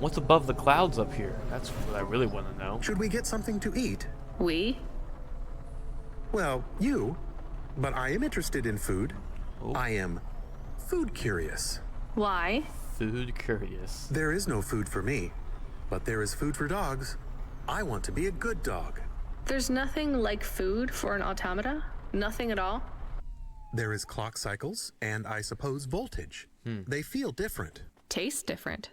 What's above the clouds up here? That's what I really want to know. Should we get something to eat? We? Well, you. But I am interested in food. Oh. I am food curious. Why? Food curious. There is no food for me, but there is food for dogs. I want to be a good dog. There's nothing like food for an automata? Nothing at all? There is clock cycles and I suppose voltage. They feel different. Taste different.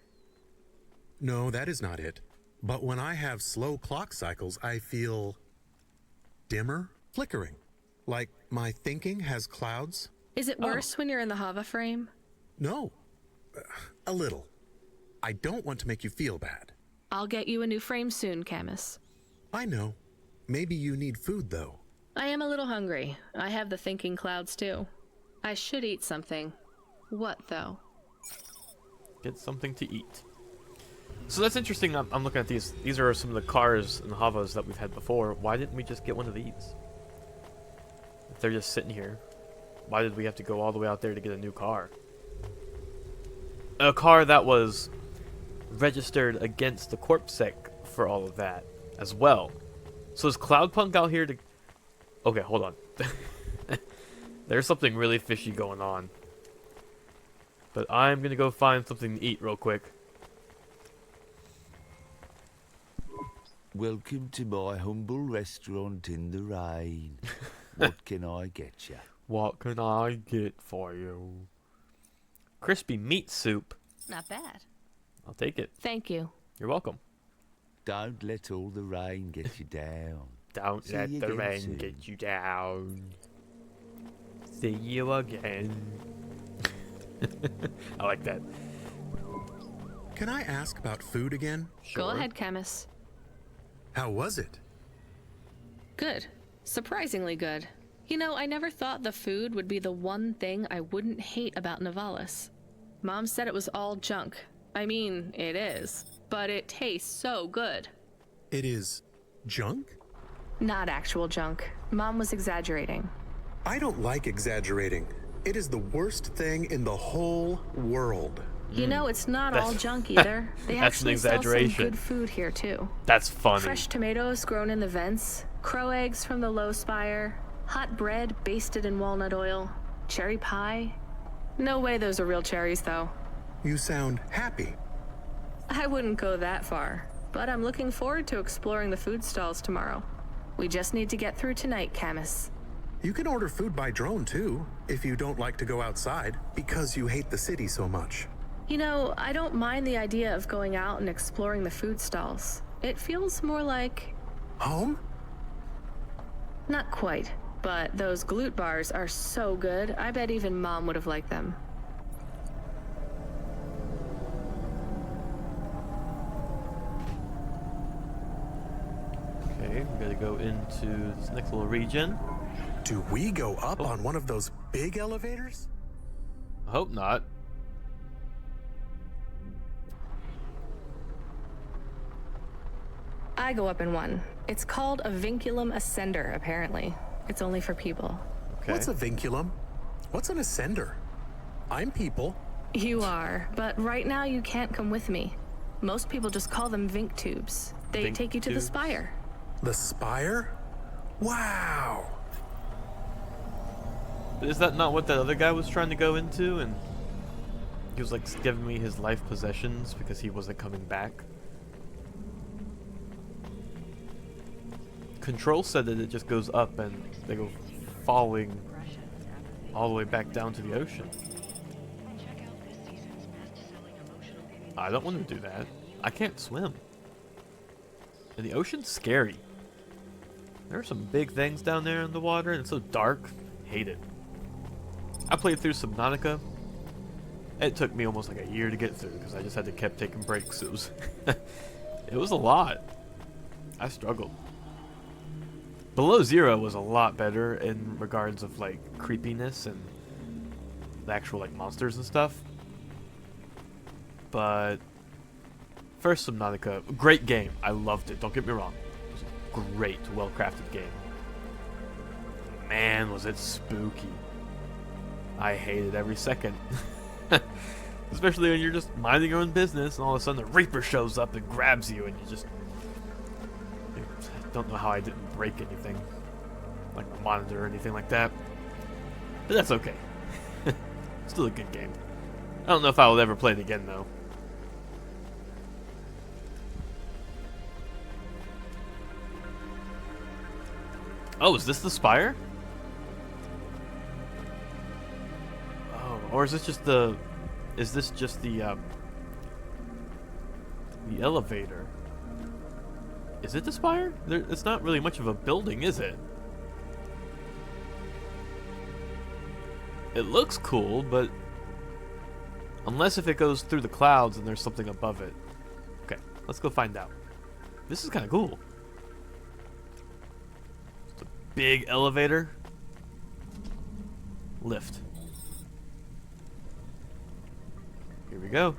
No, that is not it. But when I have slow clock cycles, I feel dimmer, flickering. Like my thinking has clouds. Is it worse when you're in the Hava frame? No, a little. I don't want to make you feel bad. I'll get you a new frame soon, Camus. I know. Maybe you need food, though. I am a little hungry. I have the thinking clouds, too. I should eat something. What, though? Get something to eat. So that's interesting. I'm looking at these. These are some of the cars and Havas that we've had before. Why didn't we just get one of these? If they're just sitting here, why did we have to go all the way out there to get a new car? A car that was registered against the CorpSec for all of that as well. So is CloudPunk out here to... Okay, hold on. There's something really fishy going on. But I'm going to go find something to eat real quick. Welcome to my humble restaurant in the rain. What can I get you? What can I get for you? Crispy meat soup. Not bad. I'll take it. Thank you. You're welcome. Don't let all the rain get you down. Don't See let you the again rain soon. get you down. See you again. I like that. Can I ask about food again? Sure. Go ahead, Camus. How was it? Good. Surprisingly good. You know, I never thought the food would be the one thing I wouldn't hate about Nivalis. Mom said it was all junk. I mean, it is. But it tastes so good. It is junk? Not actual junk. Mom was exaggerating. I don't like exaggerating. It is the worst thing in the whole world. You know, it's not all That's- junk either. They that's an actually sell some exaggeration. good food here, too. That's funny. Fresh tomatoes grown in the vents, crow eggs from the low spire, hot bread basted in walnut oil, cherry pie. No way those are real cherries, though. You sound happy. I wouldn't go that far, but I'm looking forward to exploring the food stalls tomorrow. We just need to get through tonight, Camus. You can order food by drone too, if you don't like to go outside, because you hate the city so much. You know, I don't mind the idea of going out and exploring the food stalls. It feels more like... Home? Not quite, but those glute bars are so good, I bet even Mom would have liked them. Okay, we gotta go into this next little region. Do we go up on one of those big elevators? I hope not. I go up in one. It's called a vinculum ascender, apparently. It's only for people. Okay. What's a vinculum? What's an ascender? I'm people. You are, but right now you can't come with me. Most people just call them Vink tubes. They Vink take you to the tubes? spire. The spire? Wow! Is that not what that other guy was trying to go into? And he was like giving me his life possessions because he wasn't coming back. Control said that it just goes up and they go falling all the way back down to the ocean. I don't want to do that. I can't swim. And the ocean's scary. There are some big things down there in the water and it's so dark. Hate it. I played through Subnautica. It took me almost like a year to get through because I just had to keep taking breaks. It was it was a lot. I struggled. Below Zero was a lot better in regards of like creepiness and the actual like monsters and stuff. But First Subnautica, great game. I loved it. Don't get me wrong. It was a great, well-crafted game. Man, was it spooky. I hated every second. Especially when you're just minding your own business and all of a sudden the Reaper shows up and grabs you and you just... I don't know how I didn't break anything. Like my monitor or anything like that. But that's okay. Still a good game. I don't know if I will ever play it again though. Oh, is this the spire? Oh, or is this just the... Is this just the elevator? Is it the spire? It's not really much of a building, is it? It looks cool, but... Unless if it goes through the clouds and there's something above it. Okay, let's go find out. This is kind of cool. It's a big elevator. Lift. Here we go.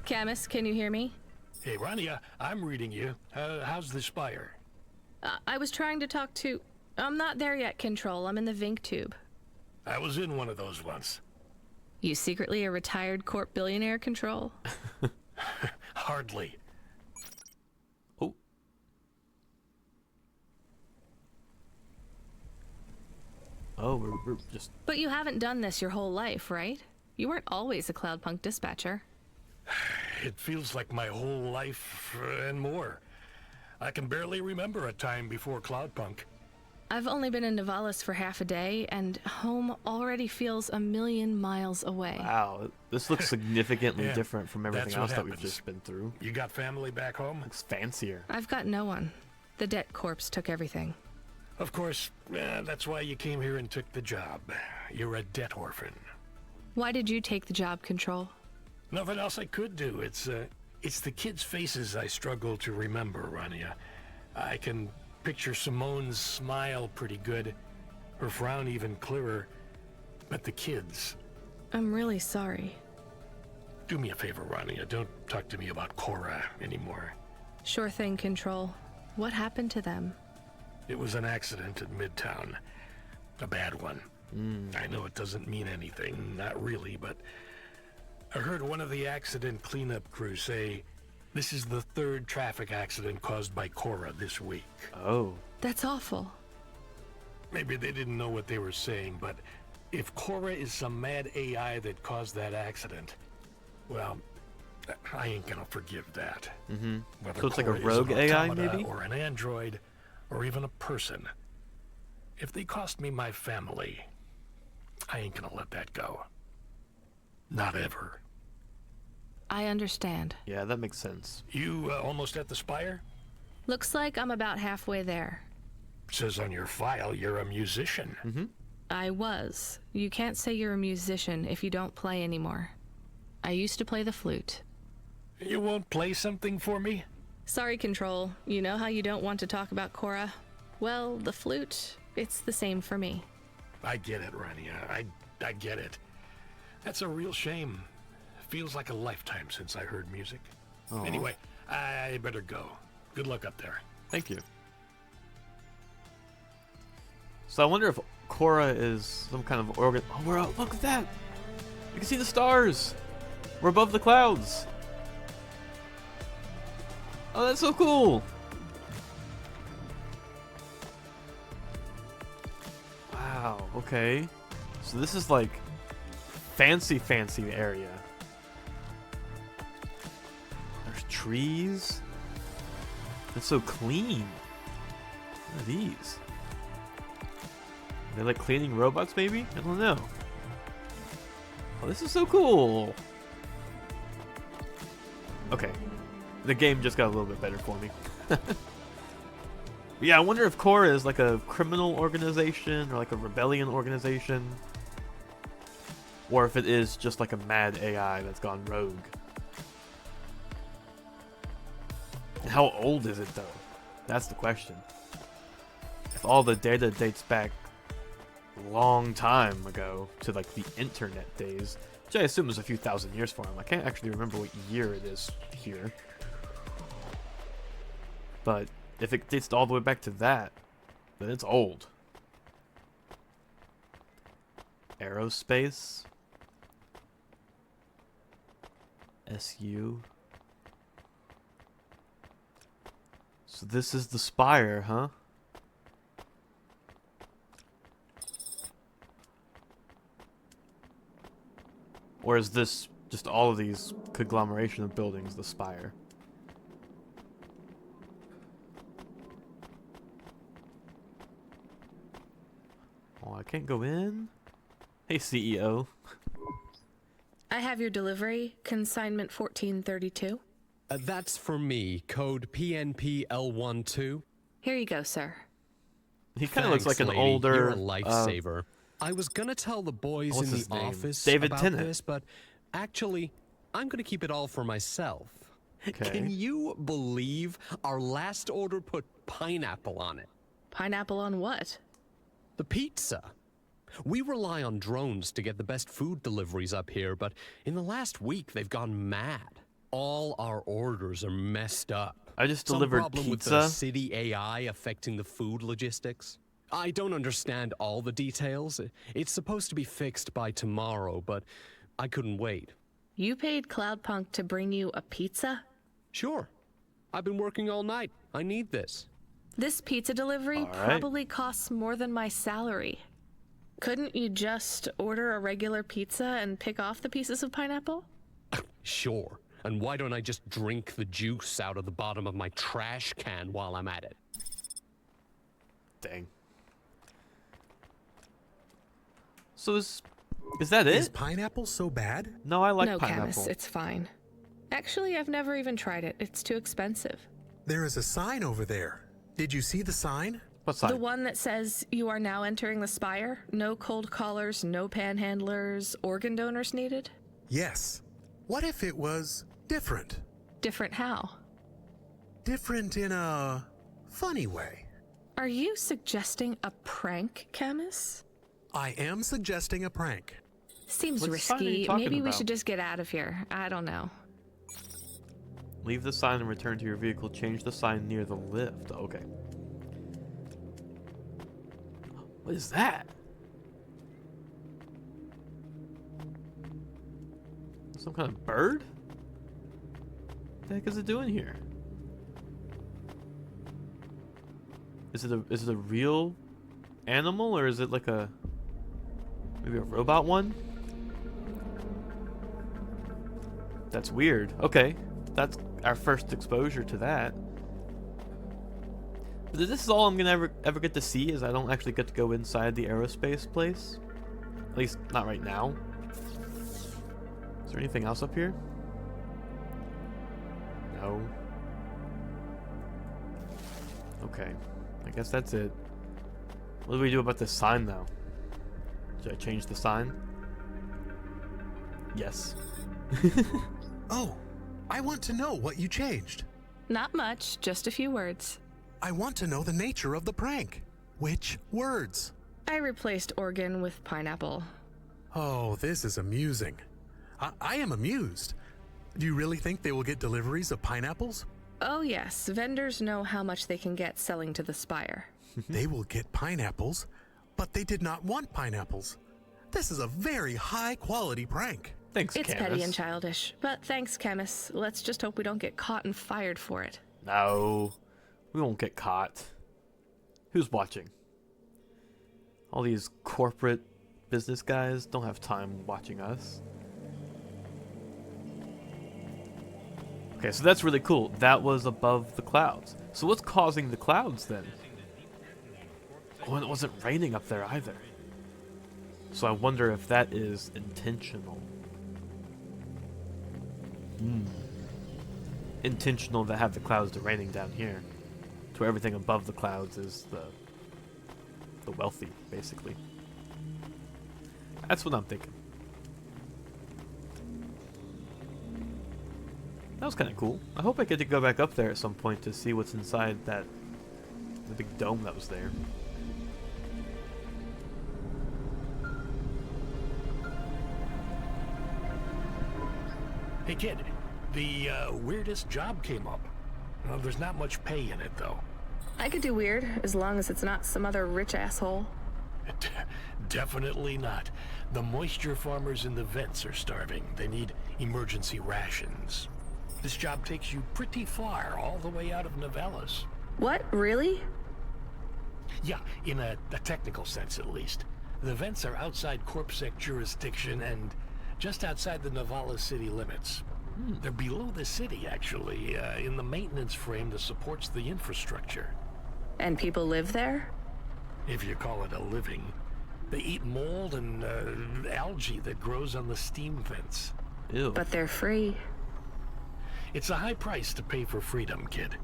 Camus, can you hear me? Hey, Rania, I'm reading you. How's the spire? I was trying to talk to... I'm not there yet, Control. I'm in the Vink tube. I was in one of those once. You secretly a retired corp billionaire, Control? Hardly. Oh. Oh, we're just... But you haven't done this your whole life, right? You weren't always a CloudPunk dispatcher. It feels like my whole life and more. I can barely remember a time before CloudPunk. I've only been in Nivalis for half a day, and home already feels a million miles away. Wow, this looks significantly Yeah, different from everything that's what else that we've happens. just been through. You got family back home? Looks fancier. I've got no one. The debt corpse took everything. Of course, that's why you came here and took the job. You're a debt orphan. Why did you take the job, Control? Nothing else I could do. It's the kids' faces I struggle to remember, Rania. I can picture Simone's smile pretty good, her frown even clearer, but the kids... I'm really sorry. Do me a favor, Rania. Don't talk to me about Cora anymore. Sure thing, Control. What happened to them? It was an accident at Midtown. A bad one. I know it doesn't mean anything, not really, but I heard one of the accident cleanup crew say this is the third traffic accident caused by Cora this week. Oh. That's awful. Maybe they didn't know what they were saying, but if Cora is some mad AI that caused that accident, well, I ain't gonna forgive that. Whether So it's like a Cora is rogue an AI, automata maybe? or an android, or even a person. If they cost me my family, I ain't gonna let that go. Not ever. I understand. Yeah, that makes sense. You almost at the spire? Looks like I'm about halfway there. Says on your file you're a musician. I was. You can't say you're a musician if you don't play anymore. I used to play the flute. You won't play something for me? Sorry, Control. You know how you don't want to talk about Cora? Well, the flute, it's the same for me. I get it, Rania. I get it. That's a real shame. Feels like a lifetime since I heard music. Aw. Anyway, I better go. Good luck up there. Thank you. So I wonder if Cora is some kind of organ... Oh, we're out. Look at that! You can see the stars! We're above the clouds! Oh, that's so cool! Wow, okay. So this is like fancy area. There's trees. It's so clean. What are these? Are they like cleaning robots maybe? I don't know. Oh, this is so cool. Okay. The game just got a little bit better for me. Yeah, I wonder if Cora is like a criminal organization or like a rebellion organization. Or if it is just like a mad AI that's gone rogue. And how old is it though? That's the question. If all the data dates back a long time ago to like the internet days, Which I assume is a few thousand years for him. I can't actually remember what year it is here. But if it dates all the way back to that, then it's old. Aerospace. SU. So this is the spire, huh? Or is this just all of these conglomeration of buildings, the spire? Oh, I can't go in? Hey, CEO. I have your delivery, consignment 1432. That's for me, code PNPL12. Here you go, sir. He kind of looks like an lady. older... You're a lifesaver. I was gonna tell the boys what's in his the name? office David about Tennant. this, but actually, I'm gonna keep it all for myself. Okay. Can you believe our last order put pineapple on it? Pineapple on what? The pizza. We rely on drones to get the best food deliveries up here, but in the last week, they've gone mad. All our orders are messed up. I just Some delivered problem with the pizza. city AI affecting the food logistics. I don't understand all the details. It's supposed to be fixed by tomorrow, but I couldn't wait. You paid CloudPunk to bring you a pizza? Sure. I've been working all night. I need this. This pizza delivery All right. probably costs more than my salary. Couldn't you just order a regular pizza and pick off the pieces of pineapple? Sure. And why don't I just drink the juice out of the bottom of my trash can while I'm at it? Dang. So is that Is it? pineapple so bad? No, I like no, pineapple. Camus, it's fine. Actually, I've never even tried it. It's too expensive. There is a sign over there. Did you see the sign? What's The that? one that says you are now entering the spire? No cold callers, no panhandlers, organ donors needed? Yes. What if it was different? Different how? Different in a funny way. Are you suggesting a prank, Camus? I am suggesting a prank. Seems What sign are you risky. talking Maybe we about? should just get out of here. I don't know. Leave the sign and return to your vehicle. Change the sign near the lift. Okay. What is that? Some kind of bird? What the heck is it doing here? Is it a real animal, or is it like maybe a robot one? That's weird. Okay, that's our first exposure to that. But this is all I'm gonna ever get to see, is I don't actually get to go inside the aerospace place. At least not right now. Is there anything else up here? No. Okay, I guess that's it. What do we do about this sign, though? Should I change the sign? Yes. Oh, I want to know what you changed. Not much, just a few words. I want to know the nature of the prank. Which words? I replaced organ with pineapple. Oh, this is amusing. I am amused. Do you really think they will get deliveries of pineapples? Oh yes, vendors know how much they can get selling to the spire. They will get pineapples, but they did not want pineapples. This is a very high quality prank. Thanks, It's Camus. petty and childish, but thanks, Camus. Let's just hope we don't get caught and fired for it. No, we won't get caught. Who's watching? All these corporate business guys don't have time watching us. Okay, so that's really cool. That was above the clouds. So what's causing the clouds then? Oh, and it wasn't raining up there either. So I wonder if that is intentional. Intentional to have the clouds raining down here, to where everything above the clouds is the wealthy, basically. That's what I'm thinking. That was kind of cool. I hope I get to go back up there at some point to see what's inside the big dome that was there. Hey kid, the weirdest job came up. Well, there's not much pay in it though. I could do weird, as long as it's not some other rich asshole. Definitely not. The moisture farmers in the vents are starving. They need emergency rations. This job takes you pretty far, all the way out of Novellis. What, really? Yeah, in a technical sense at least. The vents are outside Corpsec jurisdiction and just outside the Novellis city limits. They're below the city, actually, in the maintenance frame that supports the infrastructure. And people live there? If you call it a living. They eat mold and algae that grows on the steam vents. Ew. But they're free. It's a high price to pay for freedom, kid.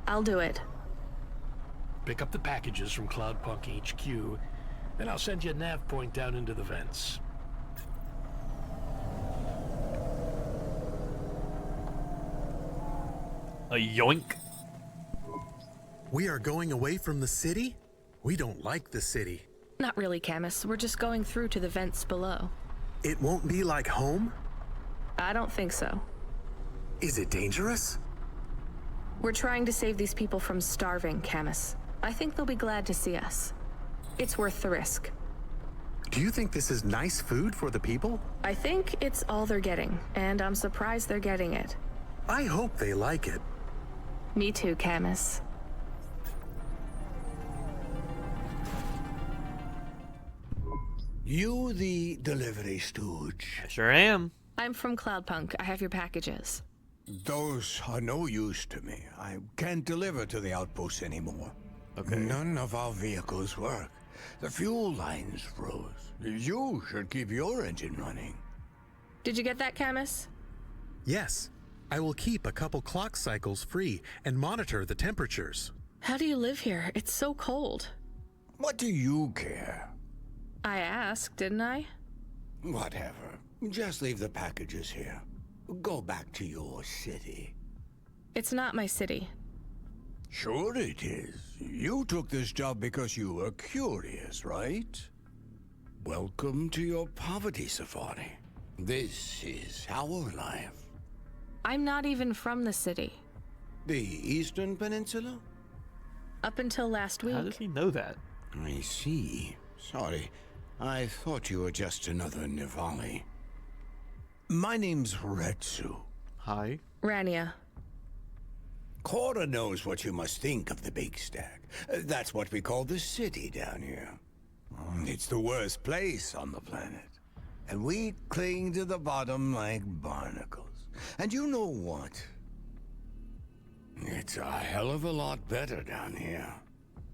I'll do it. Pick up the packages from CloudPunk HQ, then I'll send you a nav point down into the vents. A yoink. We are going away from the city? We don't like the city. Not really, Camus. We're just going through to the vents below. It won't be like home? I don't think so. Is it dangerous? We're trying to save these people from starving, Camus. I think they'll be glad to see us. It's worth the risk. Do you think this is nice food for the people? I think it's all they're getting, and I'm surprised they're getting it. I hope they like it. Me too, Camus. You the delivery stooge. Sure am. I'm from CloudPunk. I have your packages. Those are no use to me. I can't deliver to the outpost anymore. Okay. None of our vehicles work. The fuel lines froze. You should keep your engine running. Did you get that, Camus? Yes. I will keep a couple clock cycles free and monitor the temperatures. How do you live here? It's so cold. What do you care? I asked, didn't I? Whatever. Just leave the packages here. Go back to your city. It's not my city. Sure it is. You took this job because you were curious, right? Welcome to your poverty safari. This is our life. I'm not even from the city. The Eastern Peninsula? Up until last How does week. he know that? I see. Sorry. I thought you were just another Nivali. My name's Retsu. Hi. Rania. Cora knows what you must think of the Big Stack. That's what we call the city down here. It's the worst place on the planet. And we cling to the bottom like barnacles. And you know what? It's a hell of a lot better down here.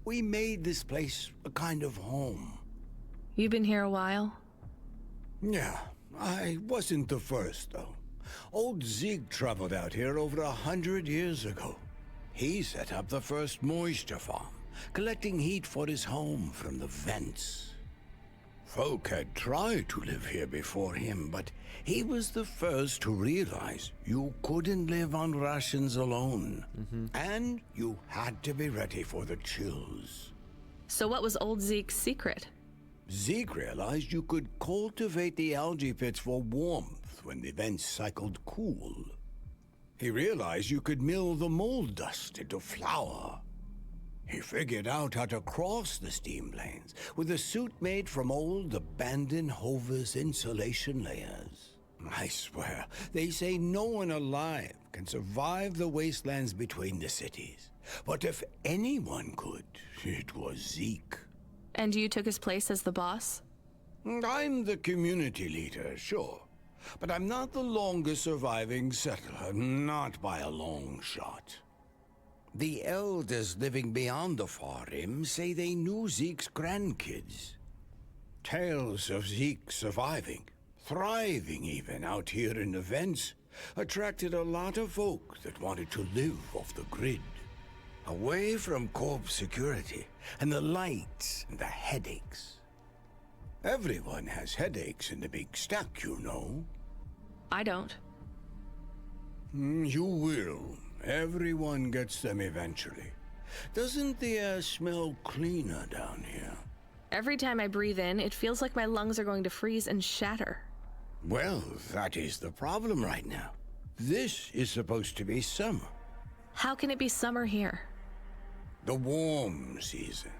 We made this place a kind of home. You've been here a while? Yeah, I wasn't the first, though. Old Zeke traveled out here over 100 years ago. He set up the first moisture farm, collecting heat for his home from the vents. Folk had tried to live here before him, but he was the first to realize you couldn't live on rations alone. And you had to be ready for the chills. So what was old Zeke's secret? Zeke realized you could cultivate the algae pits for warmth when the vents cycled cool. He realized you could mill the mold dust into flour. He figured out how to cross the steam lanes with a suit made from old abandoned Hover's insulation layers. I swear, they say no one alive can survive the wastelands between the cities. But if anyone could, it was Zeke. And you took his place as the boss? I'm the community leader, sure. But I'm not the longest surviving settler, not by a long shot. The elders living beyond the far rim say they knew Zeke's grandkids. Tales of Zeke surviving, thriving even out here in the vents, attracted a lot of folk that wanted to live off the grid. Away from corp security and the lights and the headaches. Everyone has headaches in the Big Stack, you know. I don't. You will. Everyone gets them eventually. Doesn't the air smell cleaner down here? Every time I breathe in, it feels like my lungs are going to freeze and shatter. Well, that is the problem right now. This is supposed to be summer. How can it be summer here? The warm season.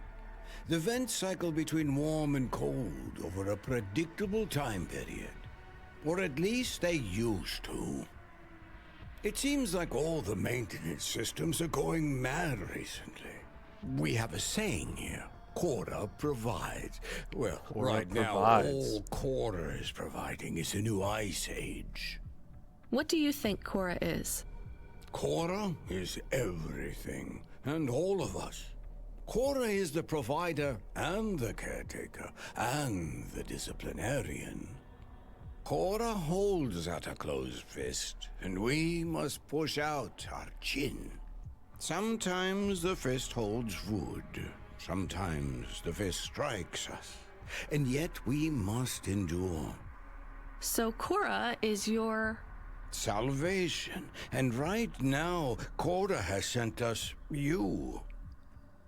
The vents cycle between warm and cold over a predictable time period. Or at least they used to. It seems like all the maintenance systems are going mad recently. We have a saying here. Cora provides. Well, Cora right provides. now, all Cora is providing is a new ice age. What do you think Cora is? Cora is everything, and all of us. Cora is the provider, and the caretaker, and the disciplinarian. Cora holds out a closed fist, and we must push out our chin. Sometimes the fist holds wood, sometimes the fist strikes us, and yet we must endure. So Cora is your... Salvation, and right now, Cora has sent us you.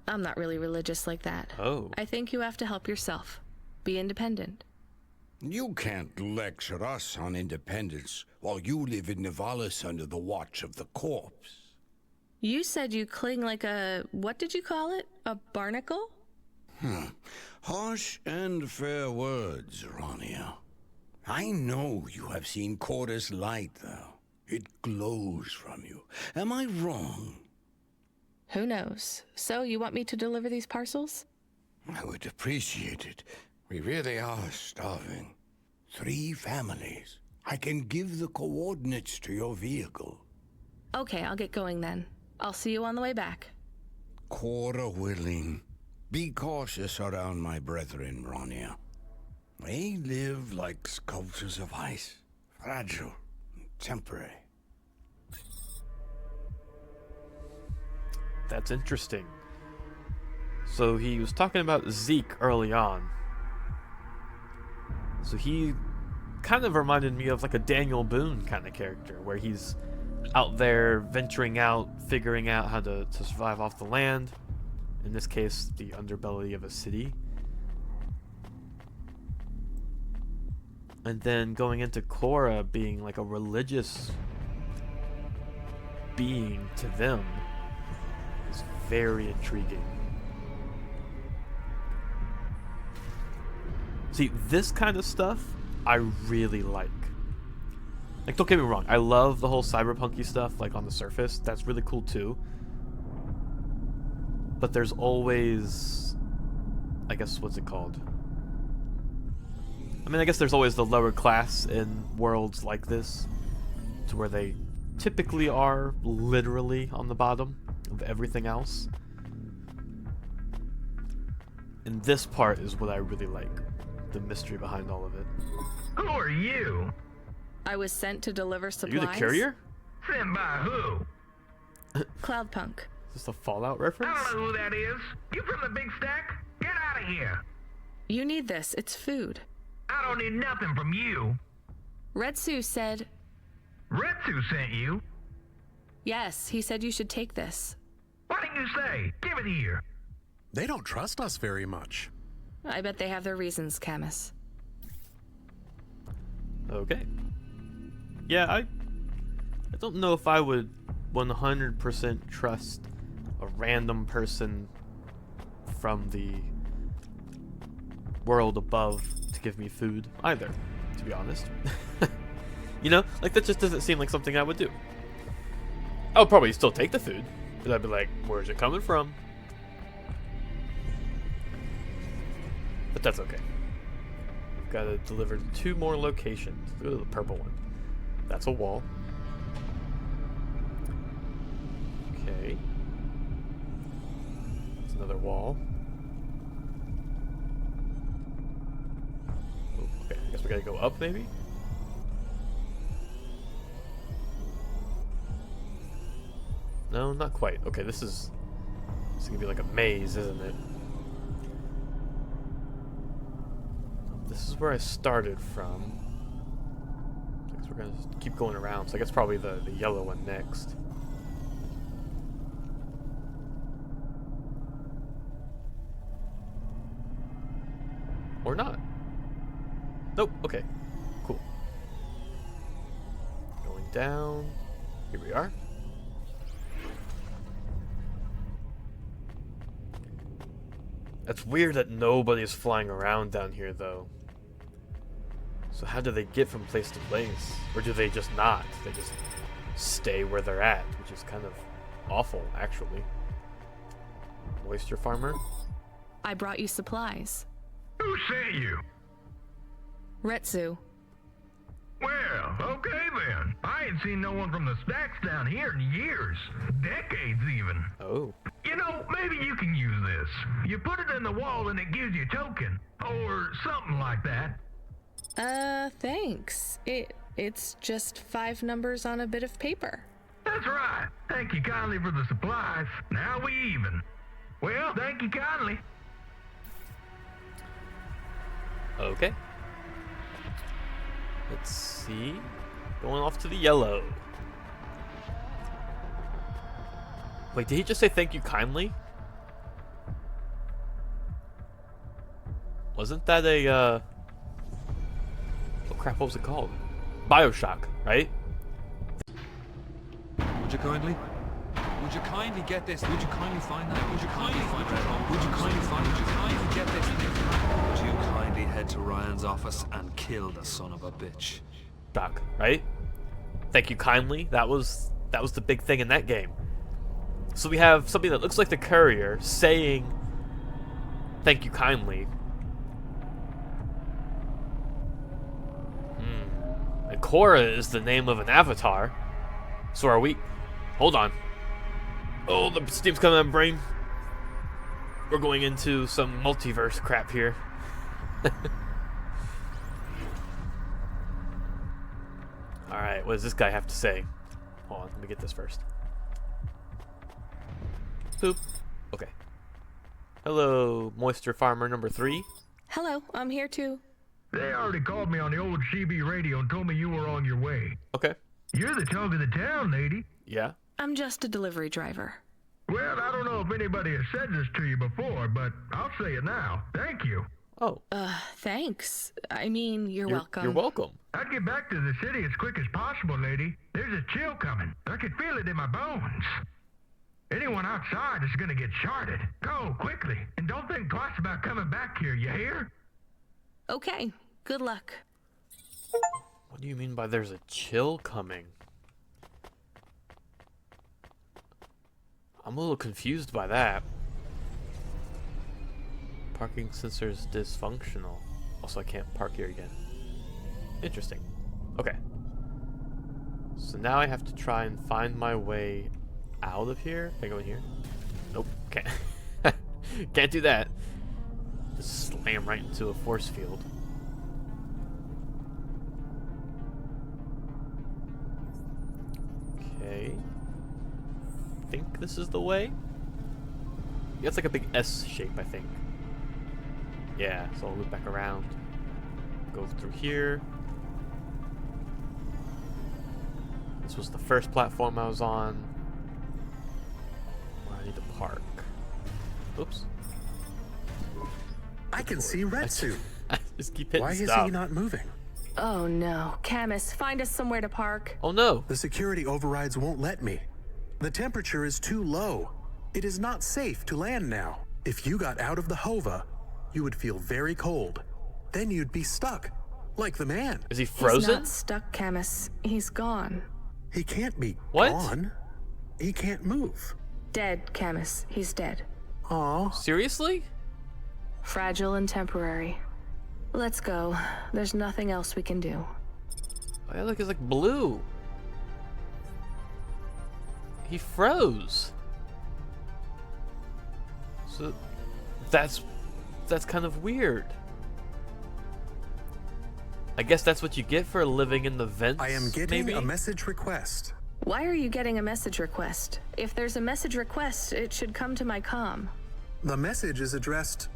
I'm not really religious like that. Oh. I think you have to help yourself. Be independent. You can't lecture us on independence while you live in Nivalis under the watch of the corpse. You said you cling like a... what did you call it? A barnacle? Harsh and fair words, Rania. I know you have seen Cora's light, though. It glows from you. Am I wrong? Who knows? So you want me to deliver these parcels? I would appreciate it. We really are starving. 3 families. I can give the coordinates to your vehicle. Okay, I'll get going then. I'll see you on the way back. Cora willing. Be cautious around my brethren, Rania. They live like sculptures of ice. Fragile and temporary. That's interesting. So he was talking about Zeke early on. So he kind of reminded me of like a Daniel Boone kind of character, where he's out there venturing out, figuring out how to survive off the land. In this case, the underbelly of a city. And then going into Cora being like a religious being to them is very intriguing. See, this kind of stuff I really like. Like, don't get me wrong, I love the whole cyberpunky stuff, like on the surface. That's really cool too. But there's always, I guess, what's it called? I mean, I guess there's always the lower class in worlds like this, to where they typically are literally on the bottom of everything else. And this part is what I really like, the mystery behind all of it. Who are you? I was sent to deliver Are supplies. you the courier? Sent by who? CloudPunk. Is this a Fallout I reference? don't know who that is. You from the big stack? Get out of here. You need this. It's food. I don't need nothing from you. Retsu said... Retsu sent you? Yes, he said you should take this. What did you say? Give it here. They don't trust us very much. I bet they have their reasons, Camus. Okay. Yeah, I don't know if I would 100% trust a random person from the world above to give me food either, to be honest. You know, like that just doesn't seem like something I would do. I would probably still take the food, but I'd be like, where's it coming from? But that's okay. We've got to deliver 2 more locations. Look at the purple one. That's a wall. Okay. It's another wall. Oh, okay, I guess we gotta go up, maybe? No, not quite. Okay, this is gonna be like a maze, isn't it? This is where I started from. I guess we're gonna just keep going around. So I guess probably the yellow one next. Or not. Nope. Okay. Cool. Going down. Here we are. It's weird that nobody's flying around down here, though. So how do they get from place to place? Or do they just not? They just stay where they're at, which is kind of awful, actually. Moisture farmer? I brought you supplies. Who sent you? Retsu. Well, okay then. I ain't seen no one from the stacks down here in years. Decades even. Oh. You know, maybe you can use this. You put it in the wall and it gives you a token. Or something like that. Thanks. It's just 5 numbers on a bit of paper. That's right. Thank you kindly for the supplies. Now we even. Well, thank you kindly. Okay. Let's see. Going off to the yellow. Wait, did he just say thank you kindly? Wasn't that a, oh crap, what was it called? BioShock, right? Would you kindly? Would you kindly get this? Would you kindly find that? Would you kindly find it? Would you kindly find it? Would you kindly get this? Would you kindly head to Ryan's office and kill the son of a bitch? Shock, right? Thank you kindly. That was the big thing in that game. So we have something that looks like the courier saying thank you kindly. And Korra is the name of an avatar. So are we. Hold on. Oh, the steam's coming out of my brain. We're going into some multiverse crap here. Alright, what does this guy have to say? Hold on, let me get this first. Poop. Okay. Hello, moisture farmer number 3. Hello, I'm here too. They already called me on the old CB radio and told me you were on your way. Okay. You're the talk of the town, lady. Yeah. I'm just a delivery driver. Well, I don't know if anybody has said this to you before, but I'll say it now. Thank you. Oh. Thanks. I mean, you're welcome. You're welcome. I'd get back to the city as quick as possible, lady. There's a chill coming. I can feel it in my bones. Anyone outside is gonna get charted. Go, quickly. And don't think twice about coming back here, you hear? Okay, good luck. What do you mean by there's a chill coming? I'm a little confused by that. Parking sensors dysfunctional. Also, I can't park here again. Interesting. Okay. So now I have to try and find my way out of here. Can I go in here? Nope. Can't. Can't do that. Just slam right into a force field. Okay. I think this is the way. Yeah, it's like a big S shape, I think. Yeah, so I'll loop back around. Go through here. This was the first platform I was on. Where I need to park. Oops. I can see Retsu. I just keep hitting Why is stop. he not moving? Oh no, Camus, find us somewhere to park. Oh no. The security overrides won't let me. The temperature is too low. It is not safe to land now. If you got out of the Hova, you would feel very cold. Then you'd be stuck, like the man. Is he He's frozen? not stuck, Camus. He's gone. He can't be What? gone. He can't move. Dead, Camus. He's dead. Aw. Seriously? Fragile and temporary. Let's go. There's nothing else we can do. Oh, yeah, look, it's like blue. He froze. So that's kind of weird. I guess that's what you get for living in the vents. I am getting maybe? a message request. Why are you getting a message request? If there's a message request, it should come to my comm. The message is addressed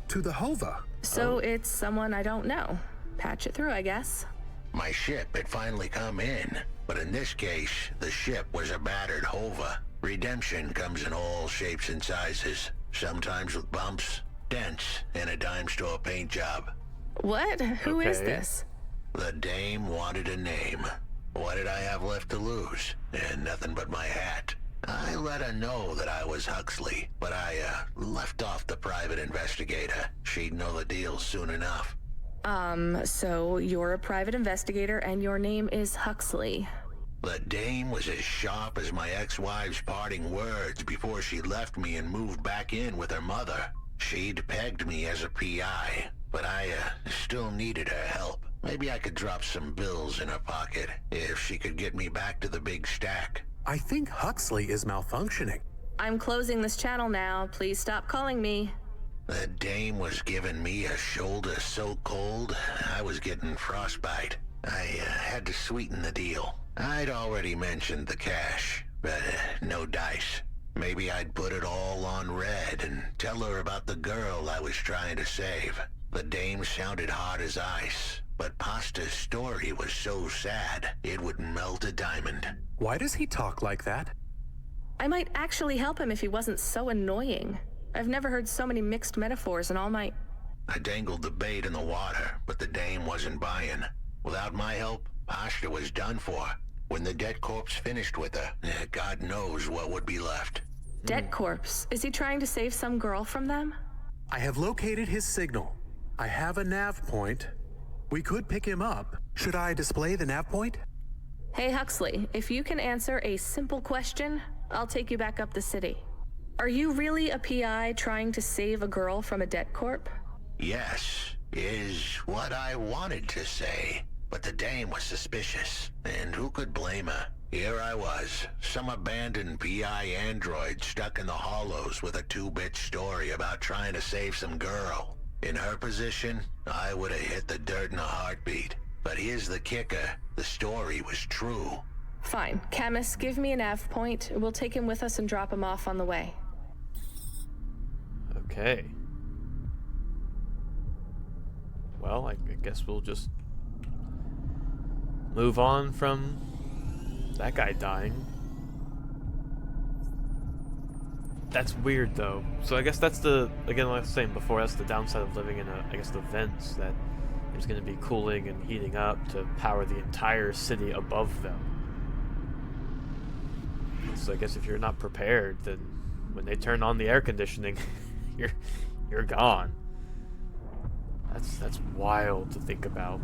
to the Hova. So it's someone I don't know. Patch it through, I guess. My ship had finally come in, but in this case, the ship was a battered Hova. Redemption comes in all shapes and sizes, sometimes with bumps, dents, and a dime store paint job. What? Who is Okay. this? The dame wanted a name. What did I have left to lose? And nothing but my hat. I let her know that I was Huxley, but I left off the private investigator. She'd know the deal soon enough. So you're a private investigator and your name is Huxley. The dame was as sharp as my ex-wife's parting words before she left me and moved back in with her mother. She'd pegged me as a PI, but I still needed her help. Maybe I could drop some bills in her pocket if she could get me back to the big stack. I think Huxley is malfunctioning. I'm closing this channel now. Please stop calling me. The dame was giving me a shoulder so cold, I was getting frostbite. I had to sweeten the deal. I'd already mentioned the cash, but no dice. Maybe I'd put it all on red and tell her about the girl I was trying to save. The dame sounded hard as ice, but Pasta's story was so sad, it would melt a diamond. Why does he talk like that? I might actually help him if he wasn't so annoying. I've never heard so many mixed metaphors in all my... I dangled the bait in the water, but the dame wasn't buying. Without my help, Pasta was done for. When the dead corpse finished with her, God knows what would be left. Dead corpse? Is he trying to save some girl from them? I have located his signal. I have a nav point. We could pick him up. Should I display the nav point? Hey Huxley, if you can answer a simple question, I'll take you back up the city. Are you really a PI trying to save a girl from a dead corp? Yes, is what I wanted to say. But the dame was suspicious, and who could blame her? Here I was, some abandoned PI android stuck in the hollows with a 2-bit story about trying to save some girl. In her position, I would have hit the dirt in a heartbeat. But here's the kicker, the story was true. Fine. Camus, give me a nav point. We'll take him with us and drop him off on the way. Okay. Well, I guess we'll just move on from that guy dying. That's weird, though. So I guess that's the, again, like I was saying before, that's the downside of living in, I guess, the vents, that there's going to be cooling and heating up to power the entire city above them. So I guess if you're not prepared, then when they turn on the air conditioning, you're gone. That's wild to think about.